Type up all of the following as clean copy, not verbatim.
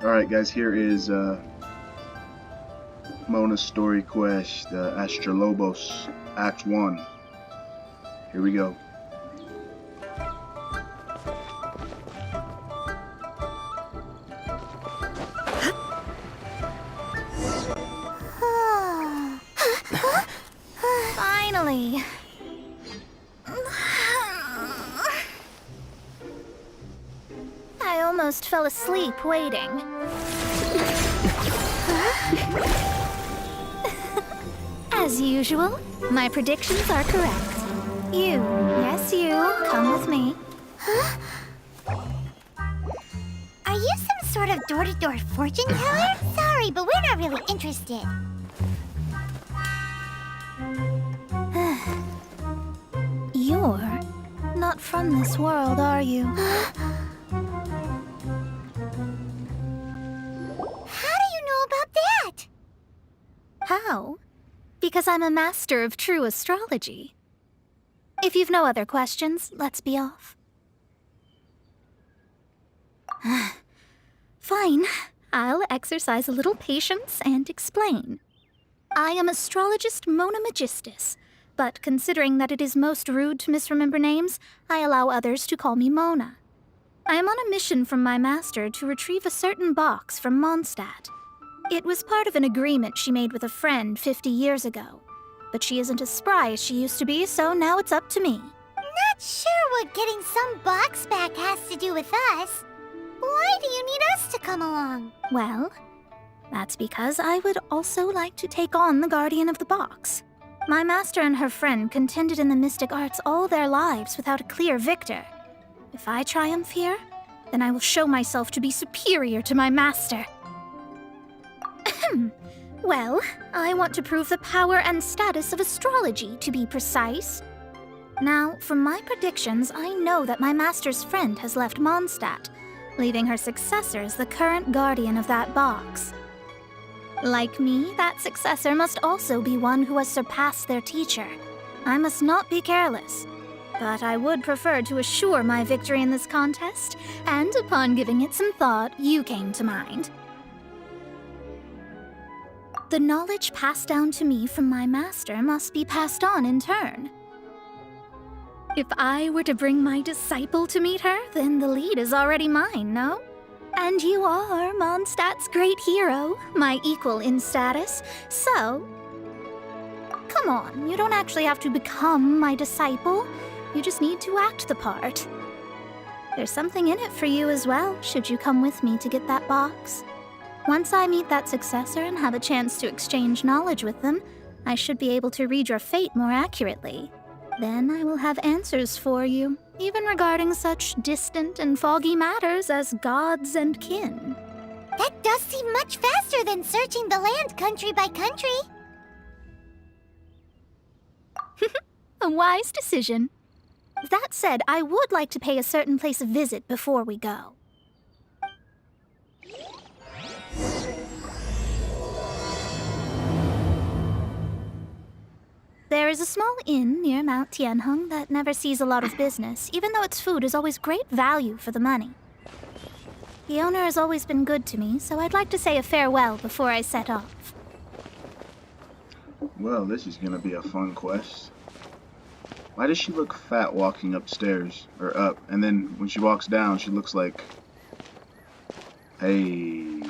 Alright guys, here is Mona's story quest, Astrolabos, Act 1. Here we go. Finally. I almost fell asleep waiting. As usual, my predictions are correct. You, yes you, come with me. Are you some sort of door-to-door fortune teller? Sorry, but we're not really interested. You're not from this world, are you? How do you know about that? How? Because I'm a master of true astrology. If you've no other questions, let's be off. Fine. I'll exercise a little patience and explain. I am astrologist Mona Magistus, but considering that it is most rude to misremember names, I allow others to call me Mona. I am on a mission from my master to retrieve a certain box from Mondstadt. It was part of an agreement she made with a friend 50 years ago. But she isn't as spry as she used to be, so now it's up to me. Not sure what getting some box back has to do with us. Why do you need us to come along? Well, that's because I would also like to take on the guardian of the box. My master and her friend contended in the mystic arts all their lives without a clear victor. If I triumph here, then I will show myself to be superior to my master. Well, I want to prove the power and status of astrology, to be precise. Now, from my predictions, I know that my master's friend has left Mondstadt, leaving her successor as the current guardian of that box. Like me, that successor must also be one who has surpassed their teacher. I must not be careless. But I would prefer to assure my victory in this contest, and upon giving it some thought, you came to mind. The knowledge passed down to me from my master must be passed on in turn. If I were to bring my disciple to meet her, then the lead is already mine, no? And you are Mondstadt's great hero, my equal in status, so... Come on, you don't actually have to become my disciple. You just need to act the part. There's something in it for you as well, should you come with me to get that box. Once I meet that successor and have a chance to exchange knowledge with them, I should be able to read your fate more accurately. Then I will have answers for you, even regarding such distant and foggy matters as gods and kin. That does seem much faster than searching the land country by country. A wise decision. That said, I would like to pay a certain place a visit before we go. There is a small inn near Mount Tianheng that never sees a lot of business, even though its food is always great value for the money. The owner has always been good to me, so I'd like to say a farewell before I set off. Well, this is gonna be a fun quest. Why does she look fat walking upstairs, or up, and then when she walks down, she looks like... Hey...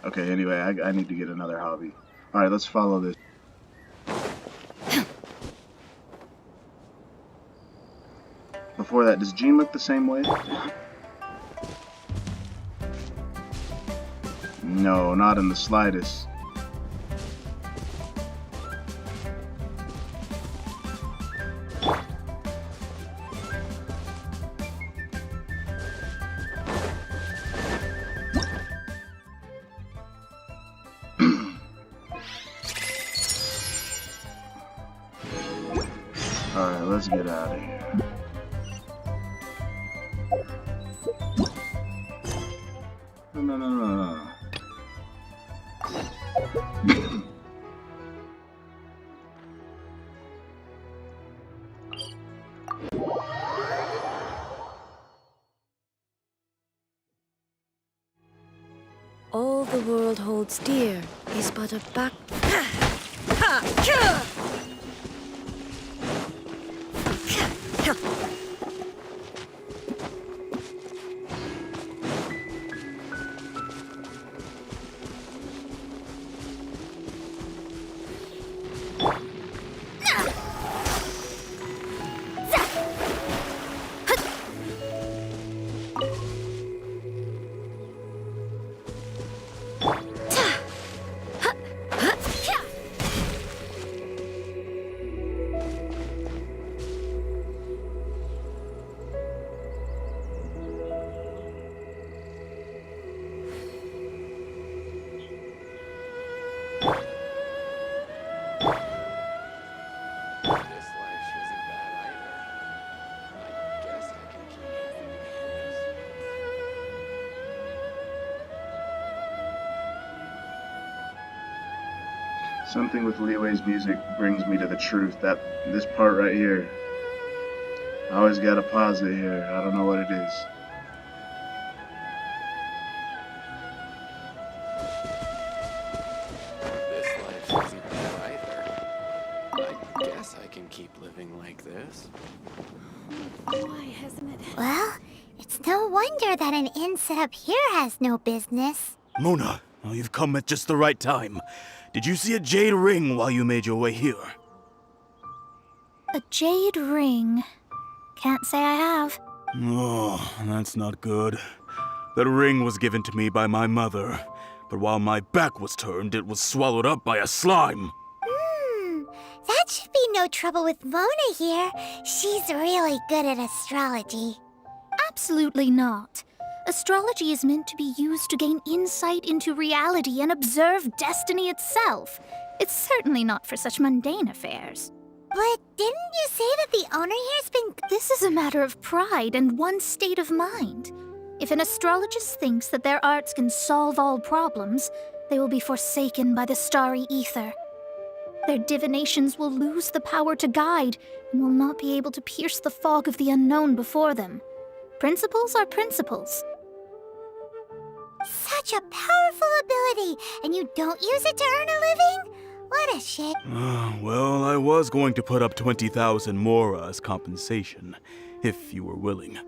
Okay, anyway, I need to get another hobby. Alright, let's follow this. Before that, does Jean look the same way? No, not in the slightest. Alright, let's get out of here. No. the world holds dear is but a back... Something with Liwei's music brings me to the truth. This part right here. I always gotta pause it here. I don't know what it is. This life isn't bad either. I guess I can keep living like this. Why hasn't it... Well, it's no wonder that an inn set up here has no business. Mona, oh, you've come at just the right time. Did you see a jade ring while you made your way here? A jade ring. Can't say I have. Oh, that's not good. That ring was given to me by my mother, but while my back was turned, it was swallowed up by a slime. That should be no trouble with Mona here. She's really good at astrology. Absolutely not. Astrology is meant to be used to gain insight into reality and observe destiny itself. It's certainly not for such mundane affairs. But didn't you say that the owner here's been... This is a matter of pride and one's state of mind. If an astrologist thinks that their arts can solve all problems, they will be forsaken by the starry ether. Their divinations will lose the power to guide and will not be able to pierce the fog of the unknown before them. Principles are principles. Such a powerful ability, and you don't use it to earn a living? What a shit. Well, I was going to put up 20,000 mora as compensation, if you were willing.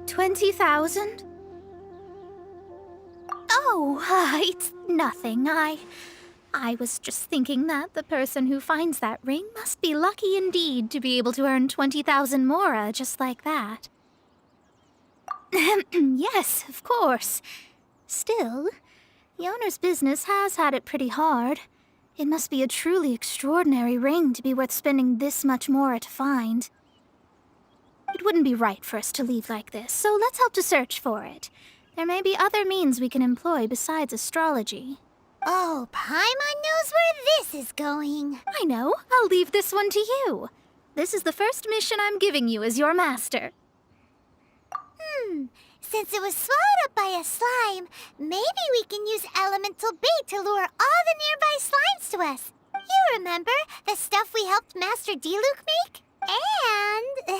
20,000? Oh, it's nothing. I was just thinking that the person who finds that ring must be lucky indeed to be able to earn 20,000 mora just like that. Yes, of course. Still, the owner's business has had it pretty hard. It must be a truly extraordinary ring to be worth spending this much mora to find. It wouldn't be right for us to leave like this, so let's help to search for it. There may be other means we can employ besides astrology. Oh, Paimon knows where this is going. I know. I'll leave this one to you. This is the first mission I'm giving you as your master. Since it was swallowed up by a slime, maybe we can use elemental bait to lure all the nearby slimes to us. You remember the stuff we helped Master Diluc make? And...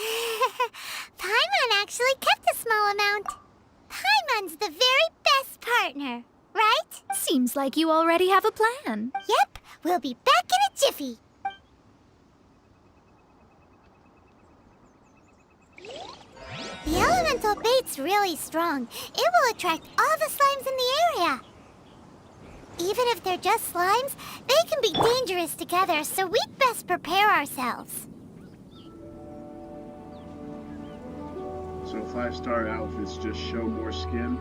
Paimon actually kept a small amount. Paimon's the very best partner, right? Seems like you already have a plan. Yep, we'll be back in a jiffy. The elemental bait's really strong. It will attract all the slimes in the area. Even if they're just slimes, they can be dangerous together, so we'd best prepare ourselves. So 5-star outfits just show more skin?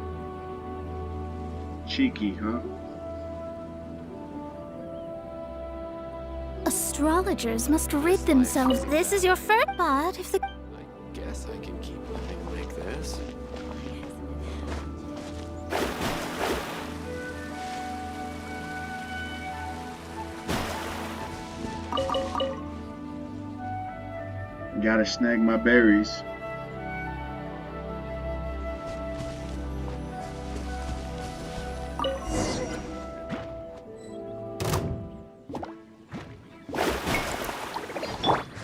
Cheeky, huh? Astrologers must rid themselves. This is your first but if the... I guess I can keep living like this. Gotta snag my berries.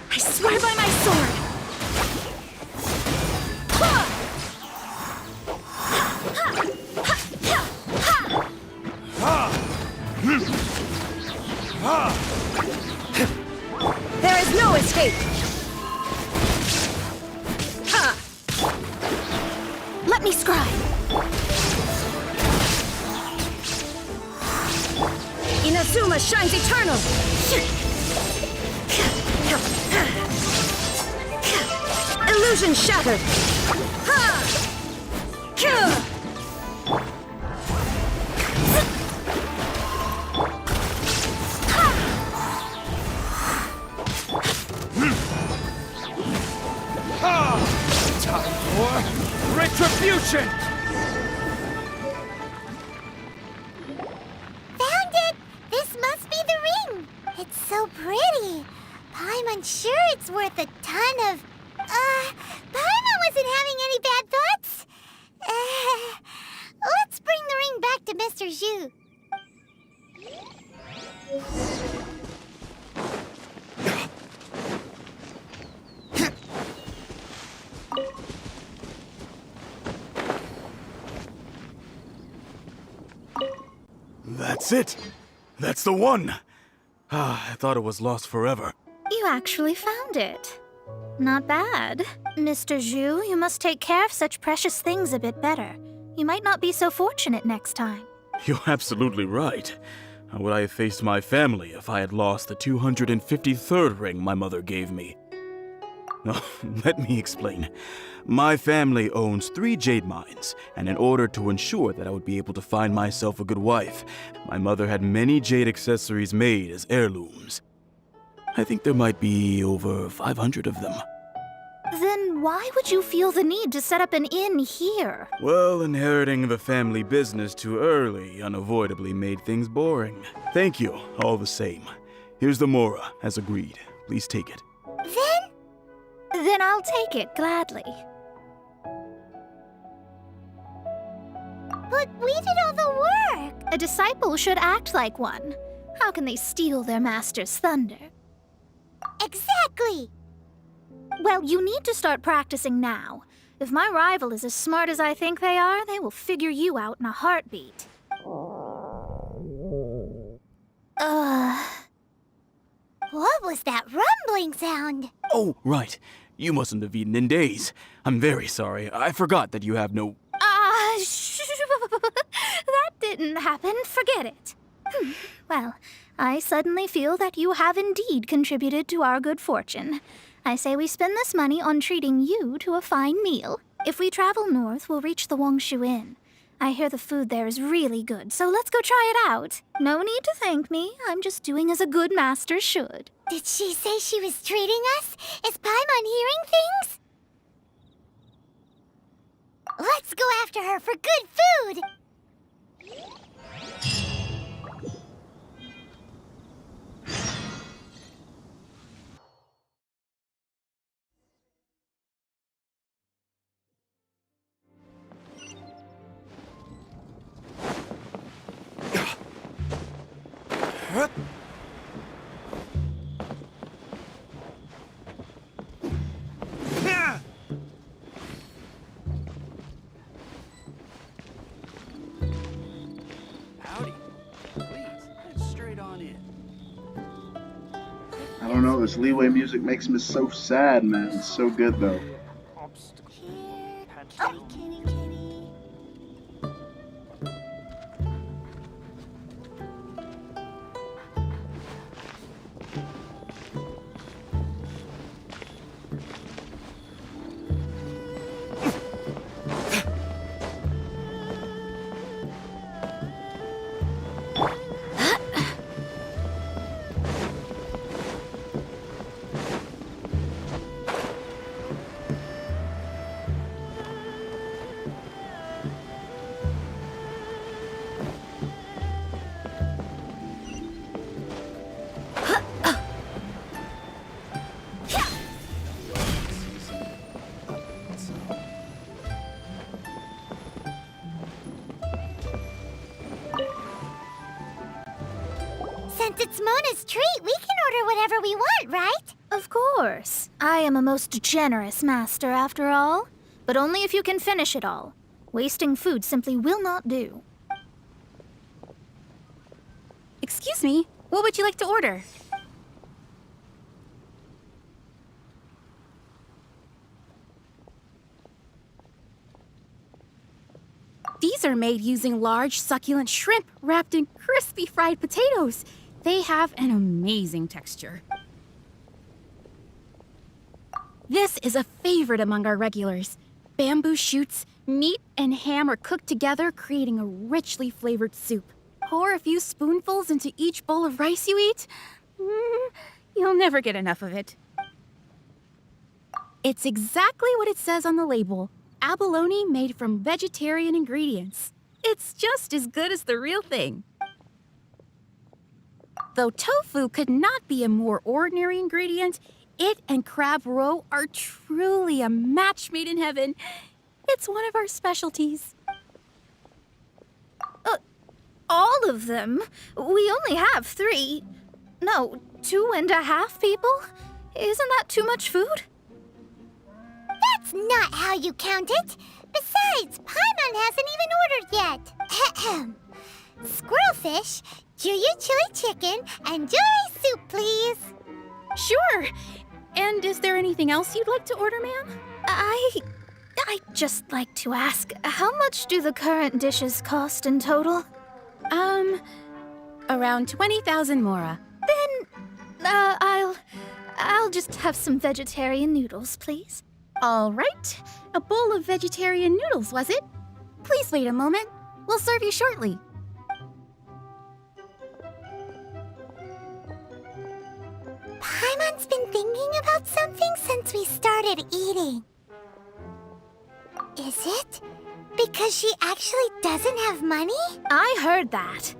I swear by my sword! me scribe. Inazuma shines eternal! Illusion shattered! Time for retribution! Found it! This must be the ring! It's so pretty. Paimon sure it's worth a ton of... Paimon wasn't having any bad thoughts? Let's bring the ring back to Mr. Zhu. That's it! That's the one! I thought it was lost forever. You actually found it. Not bad. Mr. Zhu, you must take care of such precious things a bit better. You might not be so fortunate next time. You're absolutely right. How would I have faced my family if I had lost the 253rd ring my mother gave me? No, let me explain. My family owns 3 jade mines, and in order to ensure that I would be able to find myself a good wife, my mother had many jade accessories made as heirlooms. I think there might be over 500 of them. Then why would you feel the need to set up an inn here? Well, inheriting the family business too early unavoidably made things boring. Thank you, all the same. Here's the Mora, as agreed. Please take it. Then I'll take it gladly. But we did all the work! A disciple should act like one. How can they steal their master's thunder? Exactly! Well, you need to start practicing now. If my rival is as smart as I think they are, they will figure you out in a heartbeat. What was that rumbling sound? Oh, right. You mustn't have eaten in days. I'm very sorry. I forgot that you have no... That didn't happen. Forget it. Well, I suddenly feel that you have indeed contributed to our good fortune. I say we spend this money on treating you to a fine meal. If we travel north, we'll reach the Wongshu Inn. I hear the food there is really good, so let's go try it out. No need to thank me. I'm just doing as a good master should. Did she say she was treating us? Is Paimon hearing things? Let's go after her for good food! Howdy. Please, head straight on in. I don't know, this leeway music makes me so sad, man. It's so good, though. Here, kitty, kitty, kitty. Since it's Mona's treat, we can order whatever we want, right? Of course. I am a most generous master, after all. But only if you can finish it all. Wasting food simply will not do. Excuse me, what would you like to order? These are made using large, succulent shrimp wrapped in crispy fried potatoes. They have an amazing texture. This is a favorite among our regulars. Bamboo shoots, meat, and ham are cooked together, creating a richly flavored soup. Pour a few spoonfuls into each bowl of rice you eat. You'll never get enough of it. It's exactly what it says on the label. Abalone made from vegetarian ingredients. It's just as good as the real thing. Though tofu could not be a more ordinary ingredient, it and crab roe are truly a match made in heaven. It's one of our specialties. All of them? We only have 3. No, 2.5 people? Isn't that too much food? That's not how you count it. Besides, Paimon hasn't even ordered yet. Ahem. Squirrelfish, Juyu chili chicken, and jewelry soup, please. Sure. And is there anything else you'd like to order, ma'am? I'd just like to ask, how much do the current dishes cost in total? Around 20,000 mora. I'll just have some vegetarian noodles, please. All right. A bowl of vegetarian noodles, was it? Please wait a moment. We'll serve you shortly. Paimon's been thinking about something since we started eating. Is it because she actually doesn't have money? I heard that.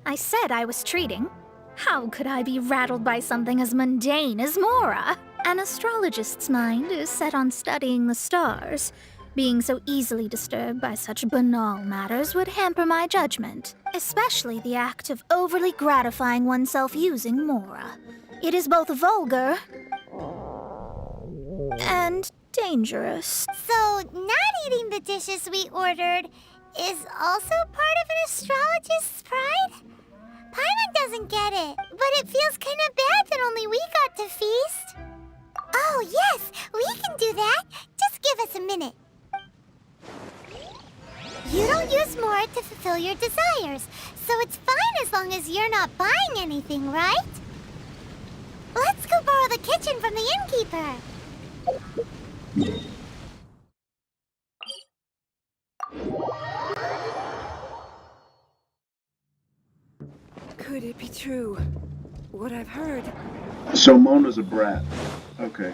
I said I was treating. How could I be rattled by something as mundane as Mora? An astrologist's mind is set on studying the stars. Being so easily disturbed by such banal matters would hamper my judgment, especially the act of overly gratifying oneself using Mora. It is both vulgar and dangerous. So, not eating the dishes we ordered is also part of an astrologist's pride? Paimon doesn't get it, but it feels kind of bad that only we got to feast. Oh, yes, we can do that. Just give us a minute. You don't use more to fulfill your desires, so it's fine as long as you're not buying anything, right? Let's go borrow the kitchen from the innkeeper. Could it be true? What I've heard. So Mona's a brat. Okay.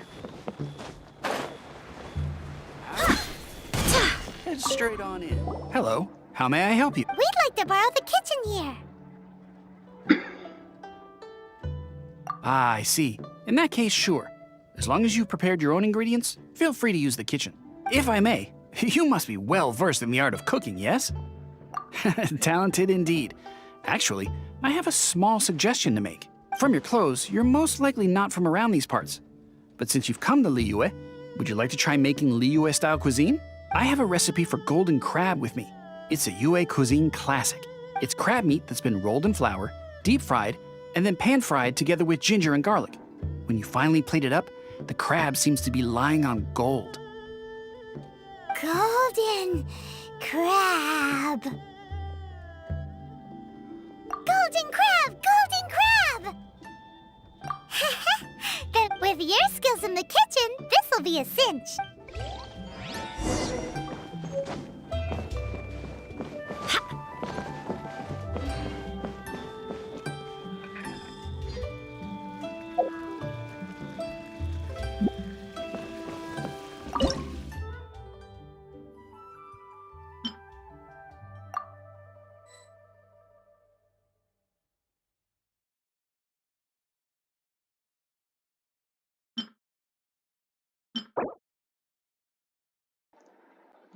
Head straight on in. Hello. How may I help you? We'd like to borrow the kitchen here. Ah, I see. In that case, sure. As long as you've prepared your own ingredients, feel free to use the kitchen. If I may, you must be well versed in the art of cooking, yes? Talented indeed. Actually, I have a small suggestion to make. From your clothes, you're most likely not from around these parts. But since you've come to Liyue, would you like to try making Liyue-style cuisine? I have a recipe for golden crab with me. It's a Yue cuisine classic. It's crab meat that's been rolled in flour, deep fried, and then pan-fried together with ginger and garlic. When you finally plate it up, the crab seems to be lying on gold. Golden crab. Golden crab! Golden crab! But with your skills in the kitchen, this'll be a cinch.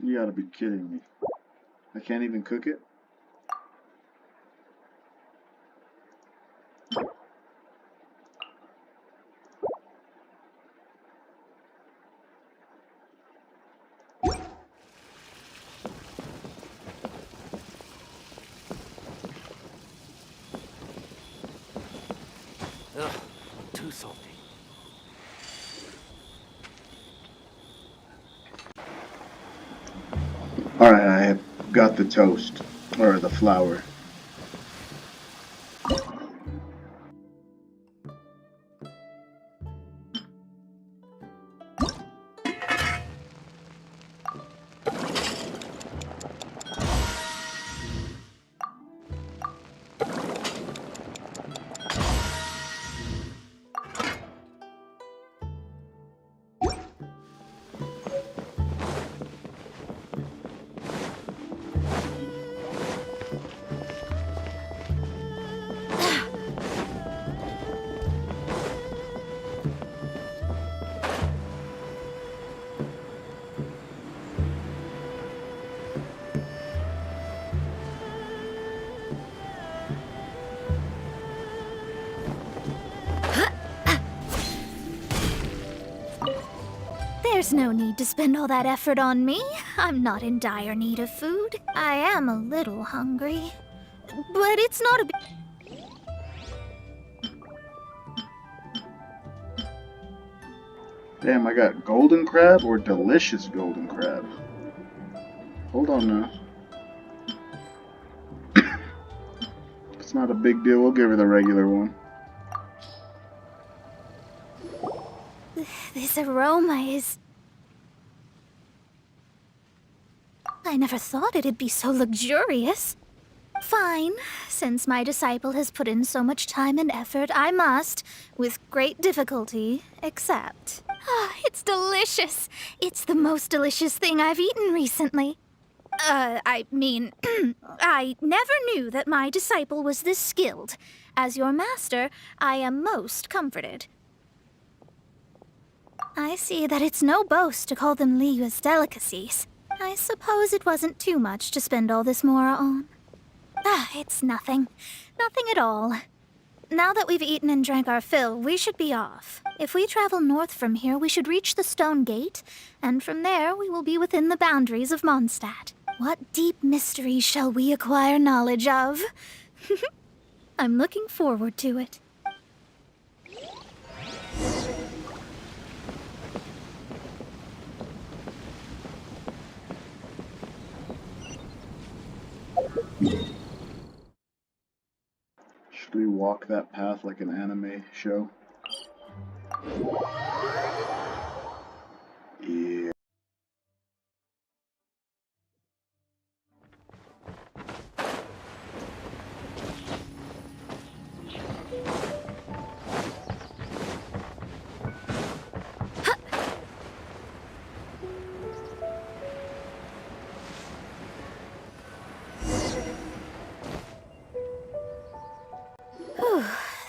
You gotta be kidding me. I can't even cook it? Ugh, too salty. Alright, I have got the toast? Or the flour? There's no need to spend all that effort on me. I'm not in dire need of food. I am a little hungry. But it's not a big... Damn, I got golden crab or delicious golden crab? Hold on now. It's not a big deal. We'll give her the regular one. This aroma is... I never thought it'd be so luxurious. Fine. Since my disciple has put in so much time and effort, I must, with great difficulty, accept. Ah, it's delicious. It's the most delicious thing I've eaten recently. I mean, I never knew that my disciple was this skilled. As your master, I am most comforted. I see that it's no boast to call them Liyue's delicacies. I suppose it wasn't too much to spend all this mora on. Ah, it's nothing. Nothing at all. Now that we've eaten and drank our fill, we should be off. If we travel north from here, we should reach the Stone Gate, and from there we will be within the boundaries of Mondstadt. What deep mysteries shall we acquire knowledge of? I'm looking forward to it. Should we walk that path like an anime show? Yeah.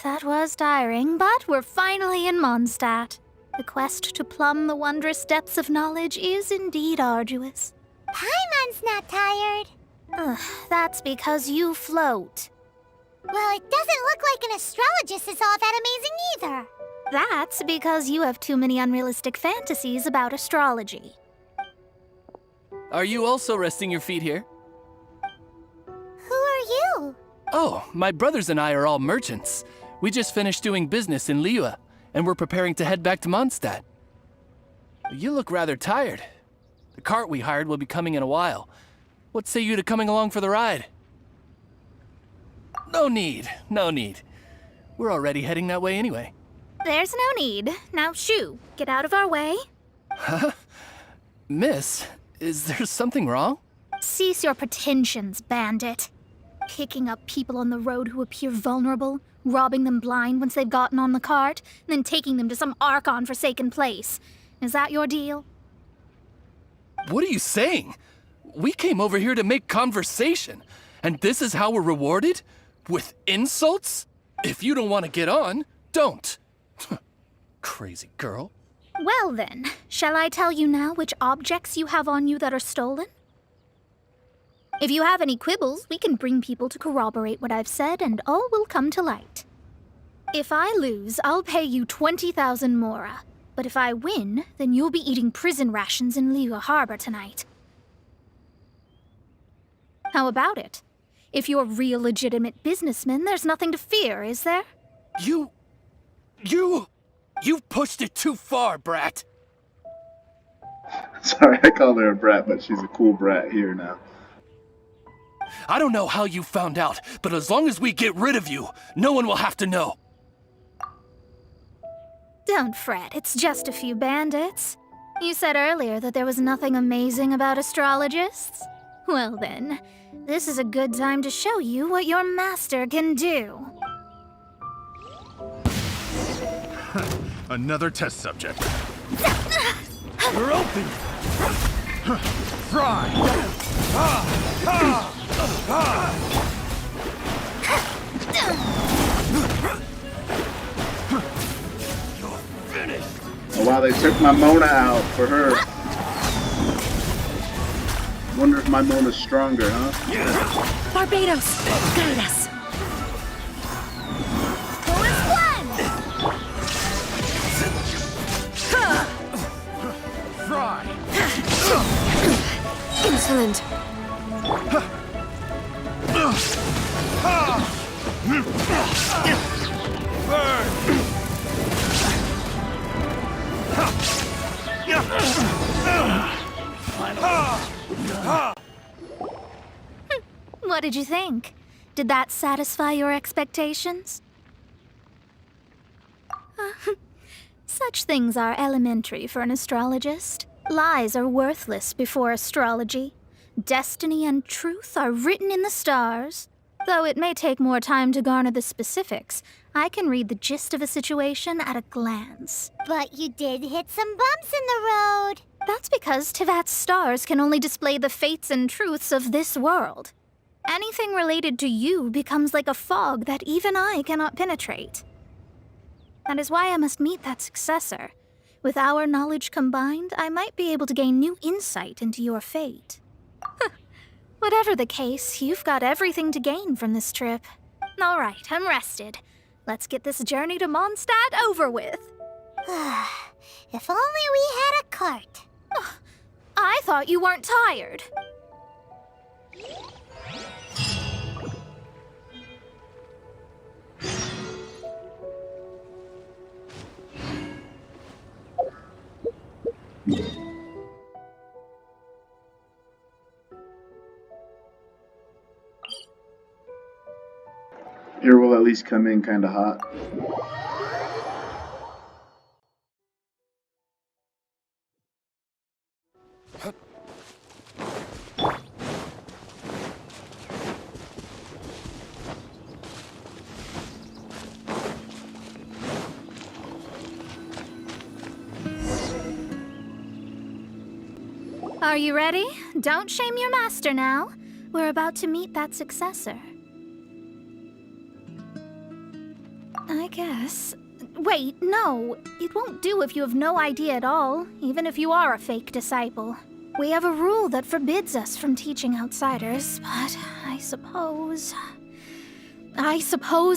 That was tiring, but we're finally in Mondstadt. The quest to plumb the wondrous depths of knowledge is indeed arduous. Paimon's not tired. Ugh, that's because you float. Well, it doesn't look like an astrologist is all that amazing either. That's because you have too many unrealistic fantasies about astrology. Are you also resting your feet here? Who are you? Oh, my brothers and I are all merchants. We just finished doing business in Liyue, and we're preparing to head back to Mondstadt. You look rather tired. The cart we hired will be coming in a while. What say you to coming along for the ride? No need, no need. We're already heading that way anyway. There's no need. Now shoo, get out of our way. Huh? Miss, is there something wrong? Cease your pretensions, bandit. Picking up people on the road who appear vulnerable, robbing them blind once they've gotten on the cart, and then taking them to some Archon-forsaken place. Is that your deal? What are you saying? We came over here to make conversation, and this is how we're rewarded? With insults? If you don't want to get on, don't. Crazy girl. Well then, shall I tell you now which objects you have on you that are stolen? If you have any quibbles, we can bring people to corroborate what I've said, and all will come to light. If I lose, I'll pay you 20,000 mora. But if I win, then you'll be eating prison rations in Liyue Harbor tonight. How about it? If you're real legitimate businessmen, there's nothing to fear, is there? You've pushed it too far, brat. Sorry, I called her a brat, but she's a cool brat here now. I don't know how you found out, but as long as we get rid of you, no one will have to know. Don't fret, it's just a few bandits. You said earlier that there was nothing amazing about astrologists. Well then, this is a good time to show you what your master can do. Another test subject. We're open! Fry! You're finished! Oh wow, they took my Mona out for her. Wonder if my Mona's stronger, huh? Barbados, guide us. Fry! Insolent. What did you think? Did that satisfy your expectations? Such things are elementary for an astrologist. Lies are worthless before astrology. Destiny and truth are written in the stars. Though it may take more time to garner the specifics, I can read the gist of a situation at a glance. But you did hit some bumps in the road. That's because Tivat's stars can only display the fates and truths of this world. Anything related to you becomes like a fog that even I cannot penetrate. That is why I must meet that successor. With our knowledge combined, I might be able to gain new insight into your fate. Whatever the case, you've got everything to gain from this trip. All right, I'm rested. Let's get this journey to Mondstadt over with. If only we had a cart. I thought you weren't tired. Here will at least come in kinda hot. Are you ready? Don't shame your master now. We're about to meet that successor. I guess. Wait, no. It won't do if you have no idea at all, even if you are a fake disciple. We have a rule that forbids us from teaching outsiders, but I suppose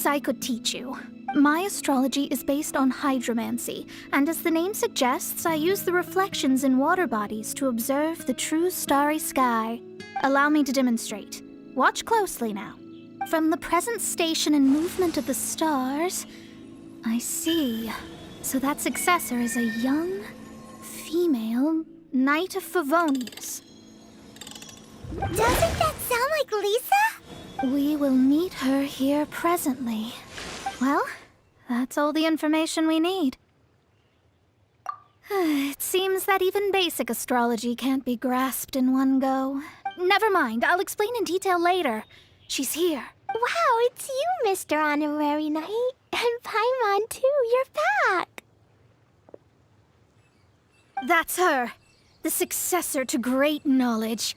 I could teach you. My astrology is based on hydromancy, and as the name suggests, I use the reflections in water bodies to observe the true starry sky. Allow me to demonstrate. Watch closely now. From the present station and movement of the stars, I see. So that successor is a young, female Knight of Favonius. Doesn't that sound like Lisa? We will meet her here presently. Well, that's all the information we need. It seems that even basic astrology can't be grasped in one go. Never mind, I'll explain in detail later. She's here. Wow, it's you, Mr. Honorary Knight. And Paimon, too, you're back. That's her. The successor to great knowledge.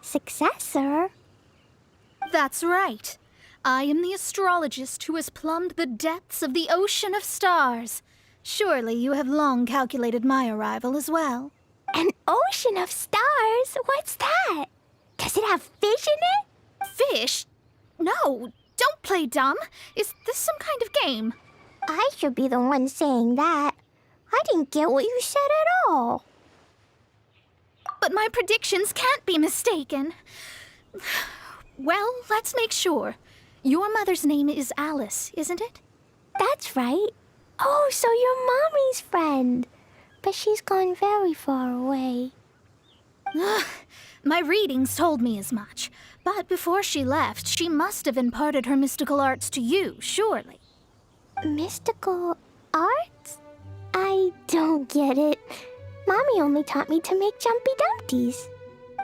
Successor? That's right. I am the astrologist who has plumbed the depths of the ocean of stars. Surely you have long calculated my arrival as well. An ocean of stars? What's that? Does it have fish in it? Fish? No, don't play dumb. Is this some kind of game? I should be the one saying that. I didn't get what you said at all. But my predictions can't be mistaken. Well, let's make sure. Your mother's name is Alice, isn't it? That's right. Oh, so you're Mommy's friend. But she's gone very far away. My readings told me as much. But before she left, she must have imparted her mystical arts to you, surely. Mystical arts? I don't get it. Mommy only taught me to make Jumpy Dumpties.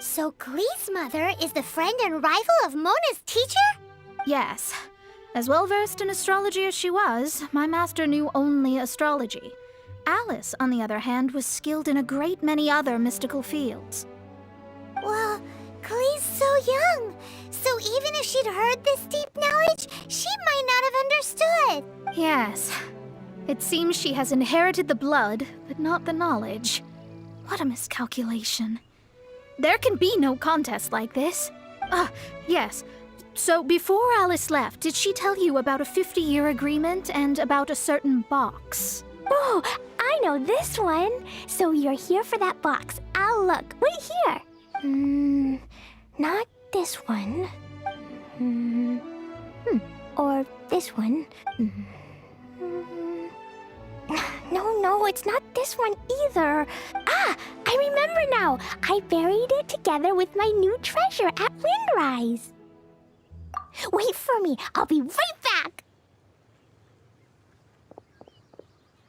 So Klee's mother is the friend and rival of Mona's teacher? Yes. As well versed in astrology as she was, my master knew only astrology. Alice, on the other hand, was skilled in a great many other mystical fields. Well, Klee's so young. So even if she'd heard this deep knowledge, she might not have understood. Yes. It seems she has inherited the blood, but not the knowledge. What a miscalculation. There can be no contest like this. Yes. So before Alice left, did she tell you about a 50-year agreement and about a certain box? Oh, I know this one. So you're here for that box. I'll look. Wait here. Not this one. Or this one. No, it's not this one either. Ah, I remember now. I buried it together with my new treasure at Windrise. Wait for me. I'll be right back.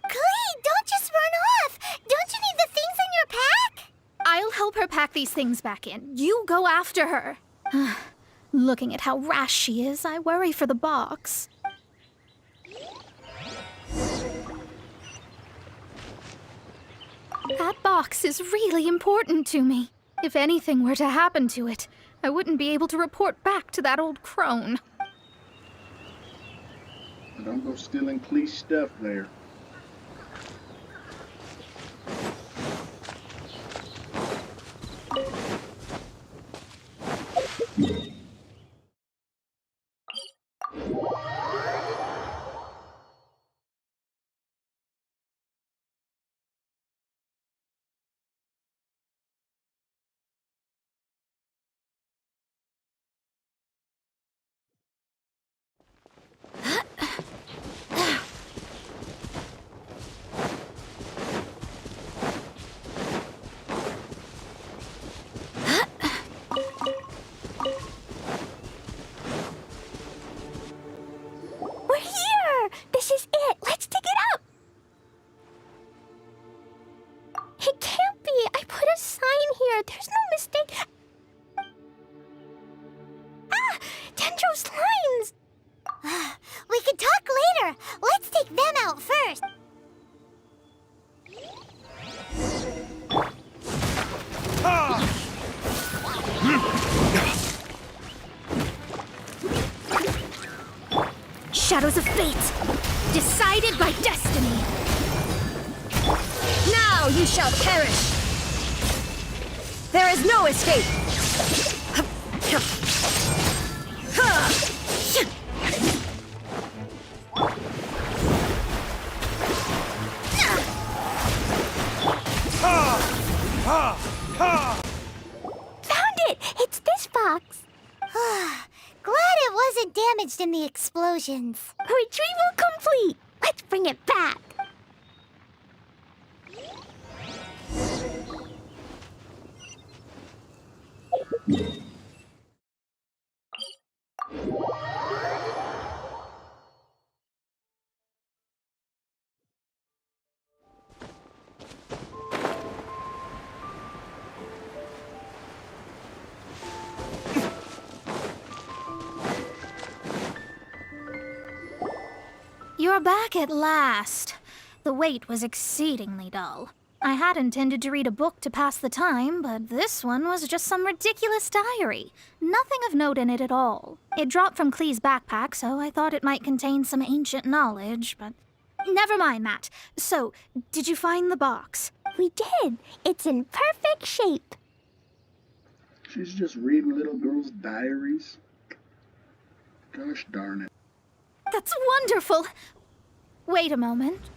Klee, don't just run off. Don't you need the things in your pack? I'll help her pack these things back in. You go after her. Looking at how rash she is, I worry for the box. That box is really important to me. If anything were to happen to it, I wouldn't be able to report back to that old crone. Don't go stealing Klee's stuff there. We're here! This is it! Let's dig it up! It can't be! I put a sign here! There's no mistake! Ah! Dendro slimes! We can talk later! Let's take them out first! Shadows of fate, decided by destiny. Now you shall perish! There is no escape! Found it! It's this box! Glad it wasn't damaged in the explosions. Retrieval complete! Let's bring it back! You're back at last. The wait was exceedingly dull. I had intended to read a book to pass the time, but this one was just some ridiculous diary. Nothing of note in it at all. It dropped from Klee's backpack, so I thought it might contain some ancient knowledge, but never mind that. So, did you find the box? We did. It's in perfect shape. She's just reading little girls' diaries. Gosh darn it. That's wonderful! Wait a moment.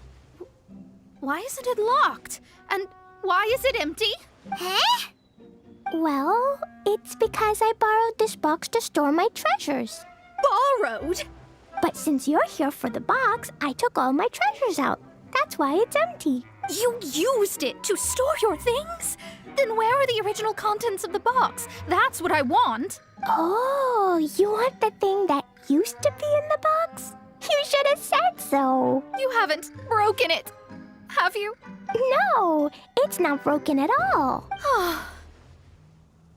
Why isn't it locked? And why is it empty? Huh? Well, it's because I borrowed this box to store my treasures. Borrowed? But since you're here for the box, I took all my treasures out. That's why it's empty. You used it to store your things? Then where are the original contents of the box? That's what I want. Oh, you want the thing that used to be in the box? You should have said so. You haven't broken it, have you? No, it's not broken at all.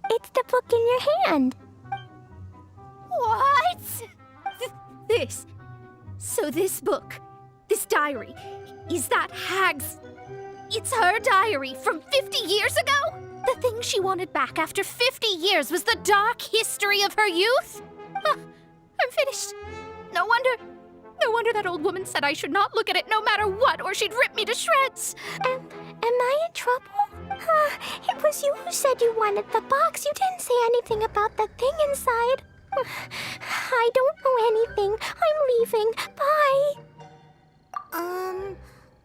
It's the book in your hand. What? This. So this book, this diary, is that Hag's... It's her diary from 50 years ago? The thing she wanted back after 50 years was the dark history of her youth? I'm finished. No wonder that old woman said I should not look at it no matter what, or she'd rip me to shreds. Am I in trouble? It was you who said you wanted the box. You didn't say anything about the thing inside. I don't know anything. I'm leaving. Bye.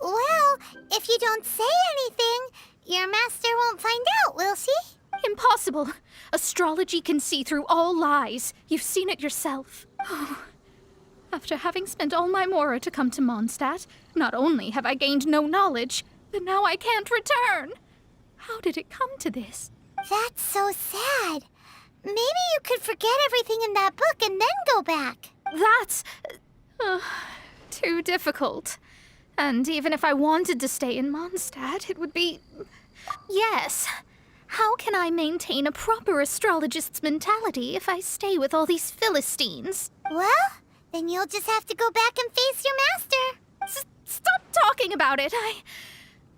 Well, if you don't say anything, your master won't find out, will she? Impossible. Astrology can see through all lies. You've seen it yourself. After having spent all my mora to come to Mondstadt, not only have I gained no knowledge, but now I can't return. How did it come to this? That's so sad. Maybe you could forget everything in that book and then go back. That's... too difficult. And even if I wanted to stay in Mondstadt, it would be... Yes. How can I maintain a proper astrologist's mentality if I stay with all these Philistines? Well, then you'll just have to go back and face your master. Stop talking about it.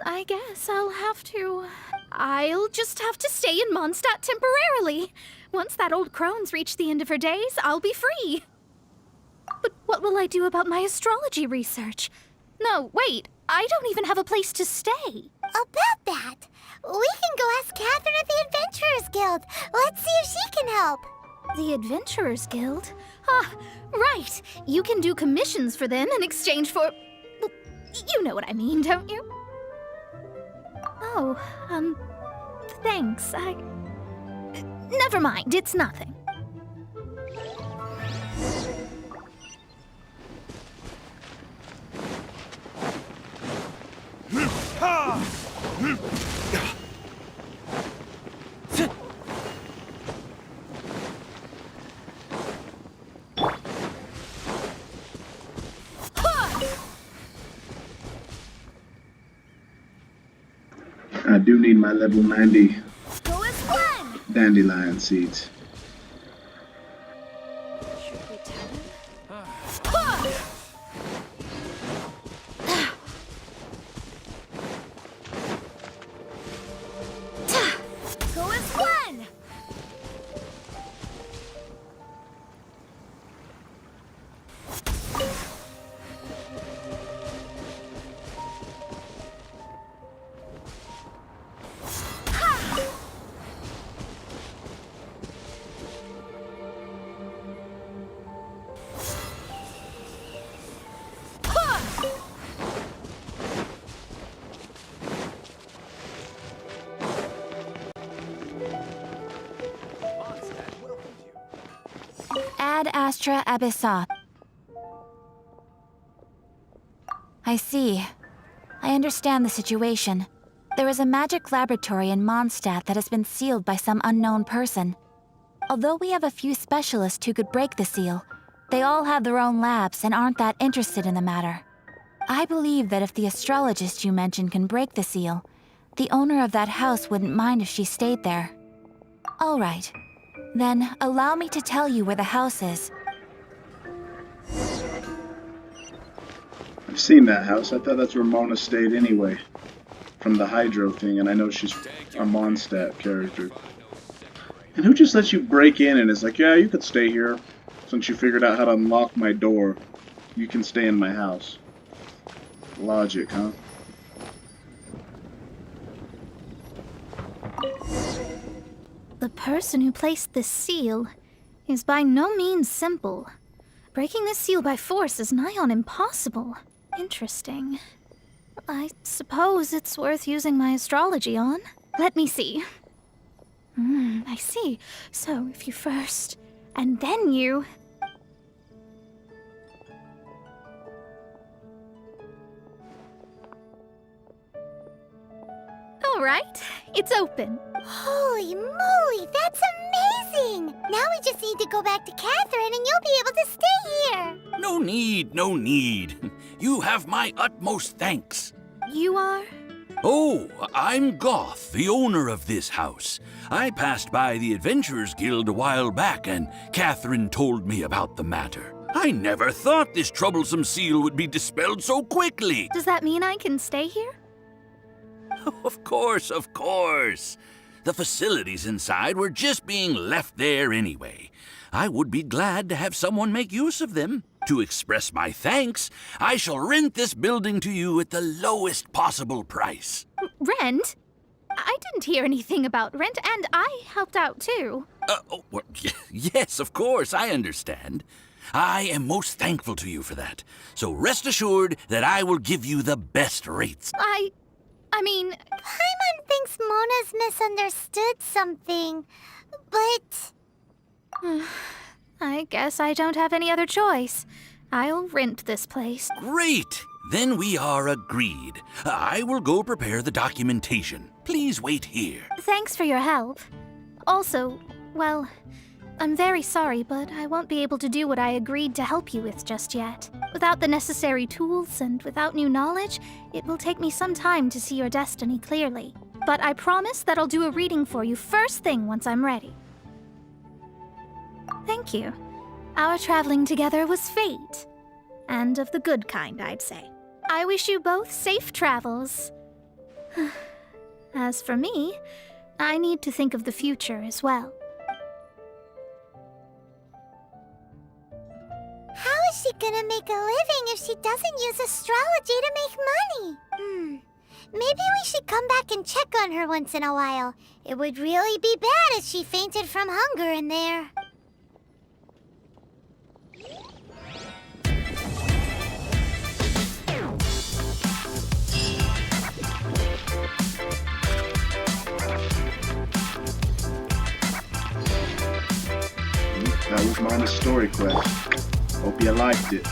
I guess I'll just have to stay in Mondstadt temporarily. Once that old crone's reached the end of her days, I'll be free. But what will I do about my astrology research? No, wait, I don't even have a place to stay. About that, we can go ask Catherine at the Adventurers Guild. Let's see if she can help. The Adventurers Guild? Right. You can do commissions for them in exchange for... Well, you know what I mean, don't you? Oh, thanks. Never mind, it's nothing. I do need my level 90 Go as one. dandelion seeds. Should we tell him? Go as one. Ad Astra Abyssa. I see. I understand the situation. There is a magic laboratory in Mondstadt that has been sealed by some unknown person. Although we have a few specialists who could break the seal, they all have their own labs and aren't that interested in the matter. I believe that if the astrologist you mentioned can break the seal, the owner of that house wouldn't mind if she stayed there. All right. Then allow me to tell you where the house is. I've seen that house. I thought that's where Mona stayed anyway. From the Hydro thing, and I know she's a Mondstadt character. And who just lets you break in and is like, yeah, you could stay here. Since you figured out how to unlock my door, you can stay in my house. Logic, huh? The person who placed this seal is by no means simple. Breaking this seal by force is nigh on impossible. Interesting. I suppose it's worth using my astrology on. Let me see. I see. So if you first, and then you... All right, it's open. Holy moly, that's amazing! Now we just need to go back to Catherine and you'll be able to stay here. No need, no need. You have my utmost thanks. You are? Oh, I'm Goth, the owner of this house. I passed by the Adventurers Guild a while back, and Catherine told me about the matter. I never thought this troublesome seal would be dispelled so quickly. Does that mean I can stay here? Of course, of course. The facilities inside were just being left there anyway. I would be glad to have someone make use of them. To express my thanks, I shall rent this building to you at the lowest possible price. Rent? I didn't hear anything about rent, and I helped out too. Well, yes, of course, I understand. I am most thankful to you for that. So rest assured that I will give you the best rates. I mean... Paimon thinks Mona's misunderstood something, but... I guess I don't have any other choice. I'll rent this place. Great! Then we are agreed. I will go prepare the documentation. Please wait here. Thanks for your help. Also, well, I'm very sorry, but I won't be able to do what I agreed to help you with just yet. Without the necessary tools and without new knowledge, it will take me some time to see your destiny clearly. But I promise that I'll do a reading for you first thing once I'm ready. Thank you. Our traveling together was fate. And of the good kind, I'd say. I wish you both safe travels. As for me, I need to think of the future as well. How is she gonna make a living if she doesn't use astrology to make money? Maybe we should come back and check on her once in a while. It would really be bad if she fainted from hunger in there. That was Mona's story quest. Hope you liked it.